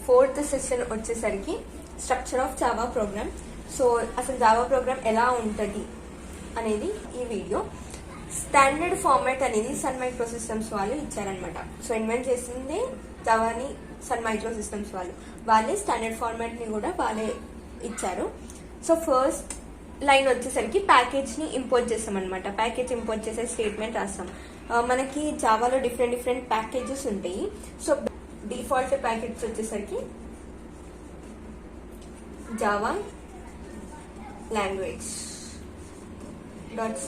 Fourth session వచ్చేసరికి structure of Java programme. So అసలు Java programme ఎలా ఉంటుంది అనేది ఈ వీడియో. స్టాండర్డ్ ఫార్మాట్ అనేది సన్ మైక్రో సిస్టమ్స్ వాళ్ళు ఇచ్చారనమాట. సో ఇన్వెంట్ చేసిందే జావాని సన్ మైక్రో సిస్టమ్స్ వాళ్ళే స్టాండర్డ్ ఫార్మాట్ ని కూడా వాళ్ళే ఇచ్చారు. సో ఫస్ట్ లైన్ వచ్చేసరికి ప్యాకేజ్ ని ఇంపోర్ట్ చేస్తాం అనమాట. ప్యాకేజ్ ఇంపోర్ట్ చేసే స్టేట్మెంట్ రాస్తాం. మనకి జావాలో డిఫరెంట్ ప్యాకేజెస్ ఉంటాయి. సో డిఫాల్ట్ ప్యాకేజ్ వచ్చేసరికి జావా లాంగ్వేజ్ డాట్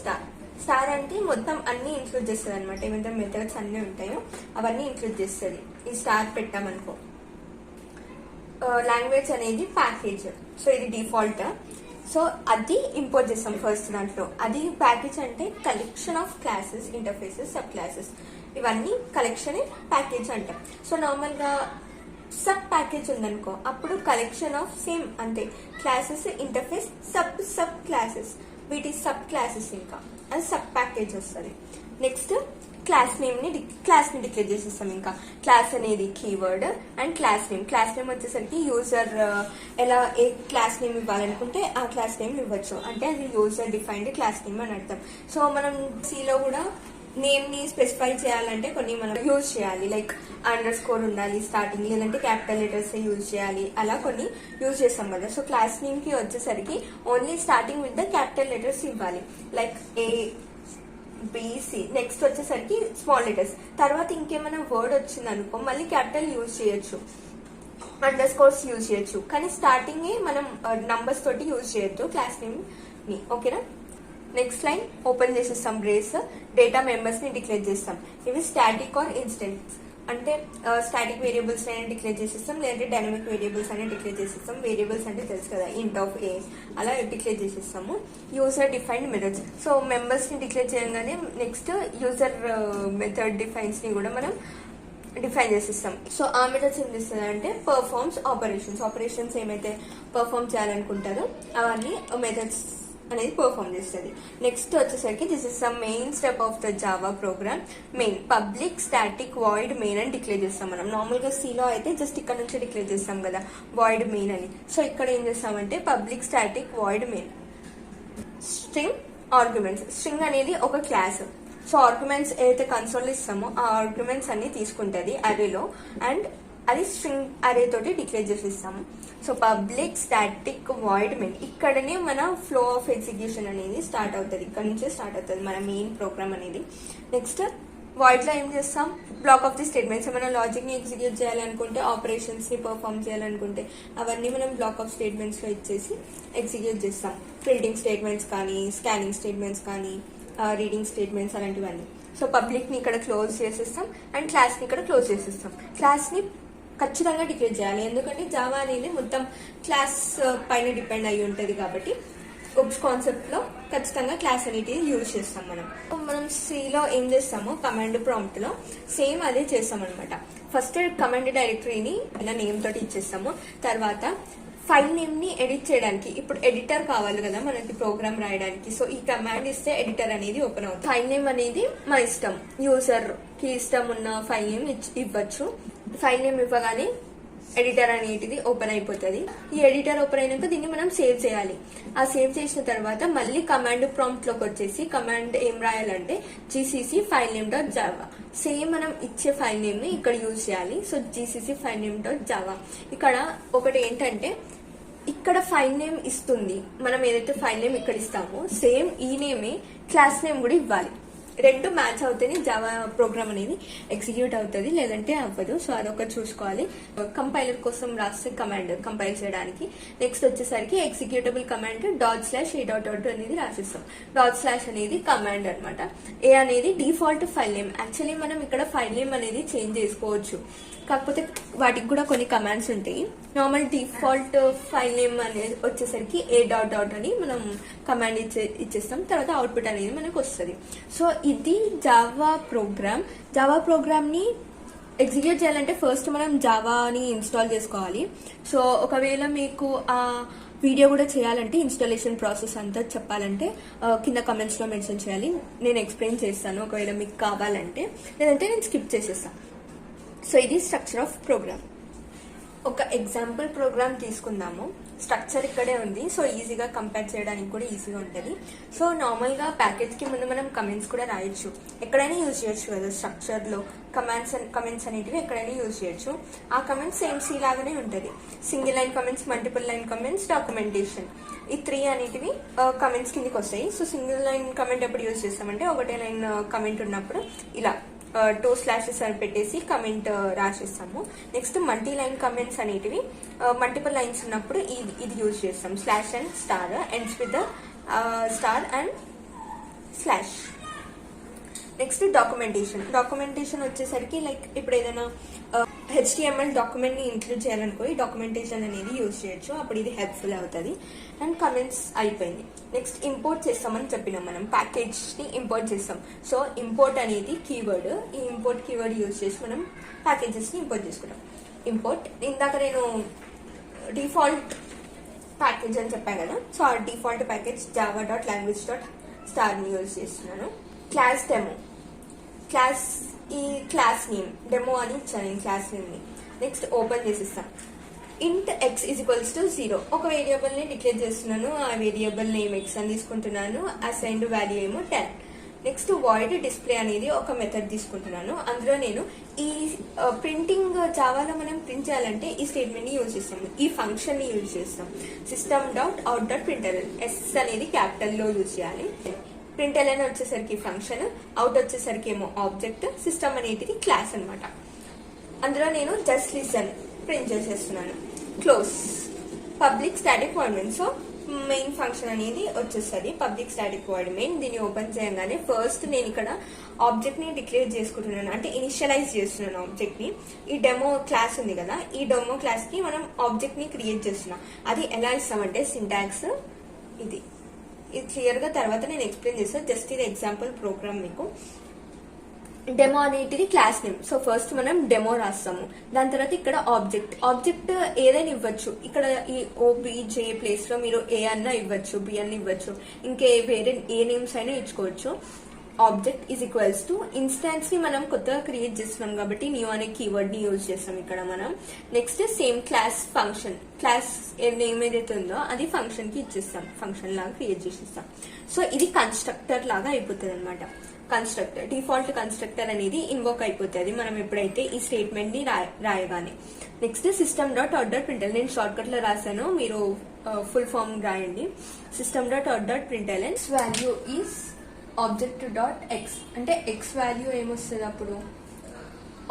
స్టార్ అంటే మొత్తం అన్ని ఇంక్లూడ్ చేస్తుంది అనమాట. ఏమంటే మెథడ్స్ అన్ని ఉంటాయో అవన్నీ ఇంక్లూడ్ చేస్తుంది. ఈ స్టార్ పెట్టామనుకో. లాంగ్వేజ్ అనేది ప్యాకేజ్. సో ఇది డిఫాల్ట్. సో అది ఇంపోర్ట్ చేస్తాం ఫస్ట్ దాంట్లో. అది ప్యాకేజ్ అంటే collection of classes, interfaces, sub classes, ఇవన్నీ కలెక్షన్ ప్యాకేజ్ అంటాం. సో నార్మల్ గా సబ్ ప్యాకేజ్ ఉందనుకో, అప్పుడు కలెక్షన్ ఆఫ్ సేమ్ అంతే క్లాసెస్, ఇంటర్ఫేస్, సబ్ క్లాసెస్, వీటి సబ్ క్లాసెస్, ఇంకా అది సబ్ ప్యాకేజ్ వస్తుంది. నెక్స్ట్ క్లాస్ ని డిక్లేర్ చేసేస్తాం. ఇంకా క్లాస్ అనేది కీవర్డ్ అండ్ క్లాస్ నేమ్ వచ్చేసరికి యూజర్ ఎలా ఏ క్లాస్ నేమ్ ఇవ్వాలనుకుంటే ఆ క్లాస్ నేమ్ ఇవ్వచ్చు. అంటే అది యూజర్ డిఫైన్డ్ క్లాస్ నేమ్ అని అర్థం. సో మనం సిలో కూడా నేమ్ ని స్పెసిఫై చేయాలంటే కొన్ని మనం యూజ్ చేయాలి. లైక్ అండర్ _ ఉండాలి స్టార్టింగ్, లేదంటే క్యాపిటల్ లెటర్స్ యూజ్ చేయాలి. అలా కొన్ని యూజ్ చేస్తాం కదా. సో క్లాస్ నేమ్ కి వచ్చేసరికి only starting with the capital letters ఇవ్వాలి. Like ABC. నెక్స్ట్ వచ్చేసరికి స్మాల్ లెటర్స్. తర్వాత ఇంకేమైనా వర్డ్ వచ్చింది అనుకో మళ్ళీ క్యాపిటల్ యూజ్ చేయొచ్చు, అండర్ _ యూజ్ చేయొచ్చు. కానీ స్టార్టింగ్ మనం నంబర్స్ తోటి యూజ్ చేయొద్దు క్లాస్ నేమ్ ని. ఓకేనా. నెక్స్ట్ లైన్ ఓపెన్ చేసేస్తాం. బ్రేస్ డేటా మెంబర్స్ ని డిక్లేర్ చేస్తాం. ఇవి స్టాటిక్ ఆర్ ఇన్స్టెంట్ అంటే స్టాటిక్ వేరియబుల్స్ అయినా డిక్లేర్ చేసేస్తాం, లేదంటే డైనమిక్ వేరియబుల్స్ అయినా డిక్లేర్ చేసేస్తాం. వేరియబుల్స్ అంటే తెలుసు కదా, ఇంట్ ఆఫ్ ఏ అలా డిక్లేర్ చేసేస్తాము. User defined methods. So members ని డిక్లేర్ చేయగానే నెక్స్ట్ యూజర్ మెథడ్ డిఫైన్స్ ని కూడా మనం డిఫైన్ చేసిస్తాం. సో ఆ మెథడ్స్ ఏం చేస్తుంది అంటే పర్ఫార్మ్స్ ఆపరేషన్స్ ఏమైతే పర్ఫార్మ్ చేయాలనుకుంటారో అవన్నీ మెథడ్స్ అనేది పర్ఫార్మ్ చేస్తుంది. నెక్స్ట్ వచ్చేసరికి this is the main step of the Java programme. Main public static void main అని డిక్లేర్ చేస్తాం. మనం నార్మల్ గా సిలో అయితే జస్ట్ ఇక్కడ నుంచి డిక్లేర్ చేస్తాం కదా వాయిడ్ మెయిన్ అని. సో ఇక్కడ ఏం చేస్తామంటే public static void main. String arguments. String అనేది ఒక క్లాస్. సో ఆర్గ్యుమెంట్స్ ఏదైతే కన్సోల్ ఇస్తామో ఆ ఆర్గ్యుమెంట్స్ అన్ని తీసుకుంటది అరేలో, అండ్ అది స్ట్రింగ్ అరే తోటి డిక్లేర్ చేసిస్తాము. So public static void main. ఇక్కడనే మన ఫ్లో ఆఫ్ ఎగ్జిక్యూషన్ అనేది స్టార్ట్ అవుతుంది. ఇక్కడ నుంచే స్టార్ట్ అవుతుంది మన మెయిన్ ప్రోగ్రామ్ అనేది. నెక్స్ట్ వాయిడ్ లో ఏం చేస్తాం, బ్లాక్ ఆఫ్ ది స్టేట్మెంట్స్. ఏమైనా లాజిక్ ని ఎగ్జిక్యూట్ చేయాలనుకుంటే, ఆపరేషన్స్ ని పర్ఫార్మ్ చేయాలనుకుంటే అవన్నీ మనం బ్లాక్ ఆఫ్ స్టేట్మెంట్స్ లో ఇచ్చేసి ఎగ్జిక్యూట్ చేస్తాం. ప్రింటింగ్ స్టేట్మెంట్స్ కానీ, స్కానింగ్ స్టేట్మెంట్స్ కానీ, రీడింగ్ స్టేట్మెంట్స్ అలాంటివన్నీ. సో పబ్లిక్ ని ఇక్కడ క్లోజ్ చేసేస్తాం అండ్ క్లాస్ ని ఇక్కడ క్లోజ్ చేసేస్తాం. క్లాస్ ని ఖచ్చితంగా డిక్లేర్ చేయాలి, ఎందుకంటే జావా అనేది మొత్తం క్లాస్ పైన డిపెండ్ అయి ఉంటుంది కాబట్టి ఒబ్స్ కాన్సెప్ట్ లో ఖచ్చితంగా క్లాస్ అనేది యూజ్ చేస్తాం. మనం సిలో ఏం చేస్తామో కమాండ్ ప్రాంప్ట్ లో సేమ్ అదే చేస్తాం అనమాట. ఫస్ట్ కమాండ్ డైరెక్టరీని నేమ్ తోటి ఇచ్చేస్తాము. తర్వాత ఫైల్ నేమ్ ని ఎడిట్ చేయడానికి ఇప్పుడు ఎడిటర్ కావాలి కదా మనకి ప్రోగ్రామ్ రాయడానికి. సో ఈ కమాండ్ ఇస్తే ఎడిటర్ అనేది ఓపెన్ అవుతుంది. ఫైల్ నేమ్ అనేది మన ఇష్టం, యూజర్ కి ఇష్టం ఉన్న ఫైల్ నేమ్ ఇవ్వచ్చు. ఫైల్ నేమ్ ఇవ్వగానే ఎడిటర్ అనేటిది ఓపెన్ అయిపోతుంది. ఈ ఎడిటర్ ఓపెన్ అయినాక దీన్ని మనం సేవ్ చేయాలి. ఆ సేవ్ చేసిన తర్వాత మళ్ళీ కమాండ్ ప్రాంప్ట్ లోకి వచ్చేసి కమాండ్ ఏం రాయాలంటే gcc file name dot Java. Same మనం ఇచ్చే ఫైల్ నేమ్ ని ఇక్కడ యూజ్ చేయాలి. So gcc file name dot Java. ఇక్కడ ఒకటి ఏంటంటే ఇక్కడ ఫైల్ నేమ్ ఇస్తుంది, మనం ఏదైతే ఫైల్ నేమ్ ఇక్కడ ఇస్తామో సేమ్ ఈ నేమే క్లాస్ నేమ్ కూడా ఇవ్వాలి. రెండు మ్యాచ్ అవుతేనే జావా ప్రోగ్రామ్ అనేది ఎగ్జిక్యూట్ అవుతుంది, లేదంటే అవ్వదు. సో అదొకటి చూసుకోవాలి. కంపైలర్ కోసం రాస్తే కమాండ్ కంపైల్ చేయడానికి. నెక్స్ట్ వచ్చేసరికి ఎగ్జిక్యూటబుల్ కమాండ్ /a.a అనేది రాసిస్తాం. / అనేది కమాండ్ అనమాట. ఏ అనేది డిఫాల్ట్ ఫైల్ నేమ్. యాక్చువల్లీ మనం ఇక్కడ ఫైల్ నేమ్ అనేది చేంజ్ చేసుకోవచ్చు, కాకపోతే వాటికి కూడా కొన్ని కమాండ్స్ ఉంటాయి. నార్మల్ డిఫాల్ట్ ఫైల్ నేమ్ అనేది వచ్చేసరికి a.a అని మనం కమాండ్ ఇచ్చేస్తాం. తర్వాత అవుట్పుట్ అనేది మనకు వస్తుంది. సో ఇది జావా ప్రోగ్రామ్ ని ఎగ్జిక్యూట్ చేయాలంటే ఫస్ట్ మనం జావాని ఇన్స్టాల్ చేసుకోవాలి. సో ఒకవేళ మీకు ఆ వీడియో కూడా చేయాలంటే ఇన్స్టాలేషన్ ప్రాసెస్ అంతా చెప్పాలంటే కింద కమెంట్స్ లో మెన్షన్ చేయాలి, నేను ఎక్స్ప్లెయిన్ చేస్తాను ఒకవేళ మీకు కావాలంటే, లేదంటే నేను స్కిప్ చేసేస్తాను. సో ఇది స్ట్రక్చర్ ఆఫ్ ప్రోగ్రామ్. ఒక ఎగ్జాంపుల్ ప్రోగ్రామ్ తీసుకుందాము. స్ట్రక్చర్ ఇక్కడే ఉంది, సో ఈజీగా కంపేర్ చేయడానికి కూడా ఈజీగా ఉంటుంది. సో నార్మల్గా ప్యాకేజ్కి ముందు మనం కమెంట్స్ కూడా రాయొచ్చు, ఎక్కడైనా యూజ్ చేయొచ్చు కదా. స్ట్రక్చర్లో కమెంట్స్ అనేటివి ఎక్కడైనా యూజ్ చేయొచ్చు. ఆ కమెంట్స్ సేమ్ సి లాగానే ఉంటుంది. Single line comments, multiple line comments, documentation, ఈ 3 అనేటివి కమెంట్స్ కిందకి వస్తాయి. సో సింగిల్ లైన్ కమెంట్ ఎప్పుడు యూజ్ చేస్తామంటే ఒకటే లైన్ కమెంట్ ఉన్నప్పుడు ఇలా 2 స్లాషెస్ అని పెట్టేసి కమెంట్ రాసేస్తాము. నెక్స్ట్ మల్టీ లైన్ కమెంట్స్ అనేటివి మల్టిపుల్ లైన్స్ ఉన్నప్పుడు ఇది యూజ్ చేస్తాం. Slash and star ends with star and slash. Next documentation వచ్చేసరికి లైక్ ఇప్పుడు ఏదైనా HTML డాక్యుమెంట్ ని ఇంక్లూడ్ చేయాలనుకో ఈ డాక్యుమెంటేషన్ అనేది యూజ్ చేయొచ్చు, అప్పుడు ఇది హెల్ప్ఫుల్ అవుతుంది. అండ్ కమెంట్స్ అయిపోయింది. నెక్స్ట్ ఇంపోర్ట్ చేస్తామని చెప్పినాం, మనం ప్యాకేజ్ ని ఇంపోర్ట్ చేస్తాం. సో ఇంపోర్ట్ అనేది కీవర్డ్, ఈ ఇంపోర్ట్ కీవర్డ్ యూజ్ చేసి మనం ప్యాకేజెస్ ని ఇంపోర్ట్ చేసుకుంటాం. ఇంపోర్ట్ ఇందాక నేను డిఫాల్ట్ ప్యాకేజ్ అని చెప్పాను కదా, సో ఆ డిఫాల్ట్ ప్యాకేజ్ java.language.star ని యూజ్ చేస్తున్నాను. క్లాస్ నేమ్ డెమో అని ఇచ్చాను నేను క్లాస్ నేమ్ ని. నెక్స్ట్ ఓపెన్ చేసిస్తాను. int x = 0 ఒక వేరియబుల్ ని డిక్లేర్ చేస్తున్నాను. ఆ వేరియబుల్ నేమ్ x అని తీసుకుంటున్నాను. అసైన్డ్ వాల్యూ ఏమో 10. నెక్స్ట్ వాయిడ్ డిస్ప్లే అనేది ఒక మెథడ్ తీసుకుంటున్నాను. అందులో నేను ఈ ప్రింటింగ్ జావాలో మనం ప్రింట్ చేయాలంటే ఈ స్టేట్మెంట్ ని యూజ్ చేస్తాం, ఈ ఫంక్షన్ ని యూజ్ చేస్తాం. system.out.println s అనేది క్యాపిటల్ లో యూజ్ చేయాలి. println వచ్చేసరికి ఫంక్షన్, అవుట్ వచ్చేసరికి ఏమో ఆబ్జెక్ట్, సిస్టమ్ అనేది క్లాస్ అనమాట. అందులో నేను జస్ట్ లిసన్ ప్రింట్ చేసేస్తున్నాను. Close public static void main. So main function అనేది వచ్చేస్తుంది పబ్లిక్ స్టాటిక్ వాయిడ్ మెయిన్. దీన్ని ఓపెన్ చేయగానే ఫస్ట్ నేను ఇక్కడ ఆబ్జెక్ట్ ని డిక్లేర్ చేసుకుంటున్నాను, అంటే ఇనిషియలైజ్ చేస్తున్నాను ఆబ్జెక్ట్ ని. ఈ డెమో క్లాస్ ఉంది కదా, ఈ డెమో క్లాస్ కి మనం ఆబ్జెక్ట్ ని క్రియేట్ చేస్తున్నాం. అది ఎలా ఇస్తామంటే సింటాక్స్ ఇది క్లియర్ గా తర్వాత నేను ఎక్స్ప్లెయిన్ చేస్తాను. జస్ట్ ఇది ఎగ్జాంపుల్ ప్రోగ్రామ్ మీకు. డెమో అనేది క్లాస్ నేమ్. సో ఫస్ట్ మనం డెమో రాస్తాము. దాని తర్వాత ఇక్కడ ఆబ్జెక్ట్ ఏదైనా ఇవ్వచ్చు. ఇక్కడ ఈ OBJ ప్లేస్ లో మీరు ఏ అన్నా ఇవ్వచ్చు, బి అన్న ఇవ్వచ్చు, ఇంకే వేరే ఏ నేమ్స్ అయినా ఇచ్చుకోవచ్చు. ఆబ్జెక్ట్ = ఇన్స్టాన్స్ ని మనం కొత్తగా క్రియేట్ చేస్తున్నాం కాబట్టి న్యూ అనే కీవర్డ్ ని యూజ్ చేస్తాం ఇక్కడ మనం. Next same class function, class name ఏదైతే ఉందో అది ఫంక్షన్ కి ఇచ్చేస్తాం, ఫంక్షన్ లాగా క్రియేట్ చేసేస్తాం. సో ఇది కన్స్ట్రక్టర్ లాగా అయిపోతుంది అనమాట. కన్స్ట్రక్టర్ డిఫాల్ట్ కన్స్ట్రక్టర్ అనేది ఇన్వోక్ అయిపోతుంది మనం ఎప్పుడైతే ఈ స్టేట్మెంట్ ని రాయగానే. నెక్స్ట్ system.out.println నేను షార్ట్ కట్ లో రాశాను, మీరు ఫుల్ ఫామ్ రాయండి. system.out.println వాల్యూ ఈస్ object.x అంటే x వాల్యూ ఏమొస్తుంది అప్పుడు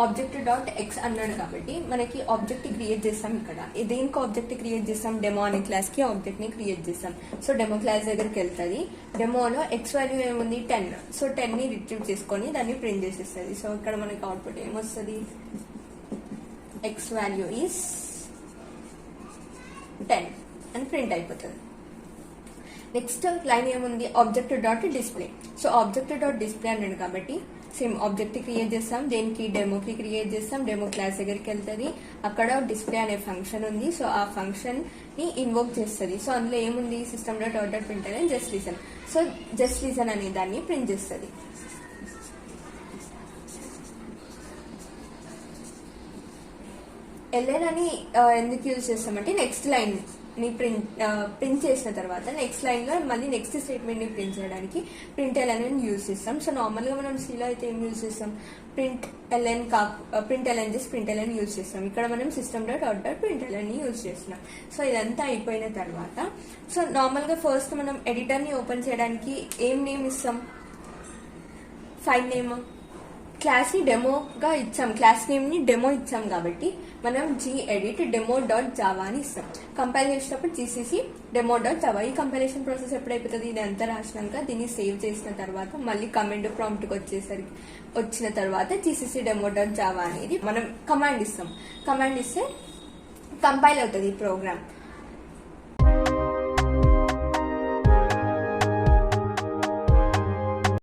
object.x అన్నాడు కాబట్టి మనకి ఆబ్జెక్ట్ క్రియేట్ చేస్తాం. ఇక్కడ దేనికి ఆబ్జెక్ట్ క్రియేట్ చేస్తాం, డెమో అనే క్లాస్ కి ఆబ్జెక్ట్ ని క్రియేట్ చేస్తాం. సో డెమో క్లాస్ దగ్గరికి వెళ్తుంది. డెమోలో x వాల్యూ ఏముంది 10. సో 10 ని రిట్రీవ్ చేసుకొని దాన్ని ప్రింట్ చేసేస్తుంది. సో ఇక్కడ మనకి అవుట్పుట్ ఏమొస్తుంది, x వాల్యూ ఈస్ 10 అని ప్రింట్ అయిపోతుంది. నెక్స్ట్ లైన్ ఏముంది, object.display. సో object.display అన్నాడు కాబట్టి సేమ్ ఆబ్జెక్ట్ క్రియేట్ చేస్తాం, దేనికి డెమోకి క్రియేట్ చేస్తాం. డెమో క్లాస్ దగ్గరికి వెళ్తుంది, అక్కడ డిస్ప్లే అనే ఫంక్షన్ ఉంది. సో ఆ ఫంక్షన్ ని ఇన్వోక్ చేస్తుంది. సో అందులో ఏముంది, system.out.println just listen. So just listen అనే దాన్ని ప్రింట్ చేస్తుంది. ln అని ఎందుకు యూజ్ చేస్తామంటే నెక్స్ట్ లైన్ ని ప్రింట్ చేసిన తర్వాత నెక్స్ట్ లైన్ లో మళ్ళీ నెక్స్ట్ స్టేట్మెంట్ ని ప్రింట్ చేయడానికి println అని యూజ్ చేస్తాం. సో నార్మల్ గా మనం C లో అయితే ఏం యూజ్ చేస్తాం, println యూజ్ చేస్తాం. ఇక్కడ మనం system.out.println ని యూజ్ చేస్తున్నాం. సో ఇదంతా అయిపోయిన తర్వాత సో నార్మల్ గా ఫస్ట్ మనం ఎడిటర్ ని ఓపెన్ చేయడానికి ఏం నేమ్ ఇస్తాం, ఫైల్ నేమ్. క్లాస్ ని డెమోగా ఇచ్చాం, క్లాస్ నేమ్ ని డెమో ఇచ్చాం కాబట్టి మనం gedit demo.java అని ఇస్తాం. కంపైల్ చేసేటప్పుడు GCC demo.java. ఈ కంపైలేషన్ ప్రాసెస్ ఎప్పుడైపోతుంది, ఇది అంతా రాసినాక దీన్ని సేవ్ చేసిన తర్వాత మళ్ళీ కమాండ్ ప్రాంప్ట్ కి వచ్చిన తర్వాత GCC demo.java అనేది మనం కమాండ్ ఇస్తాం. కమాండ్ ఇస్తే కంపైల్ అవుతుంది ఈ ప్రోగ్రామ్.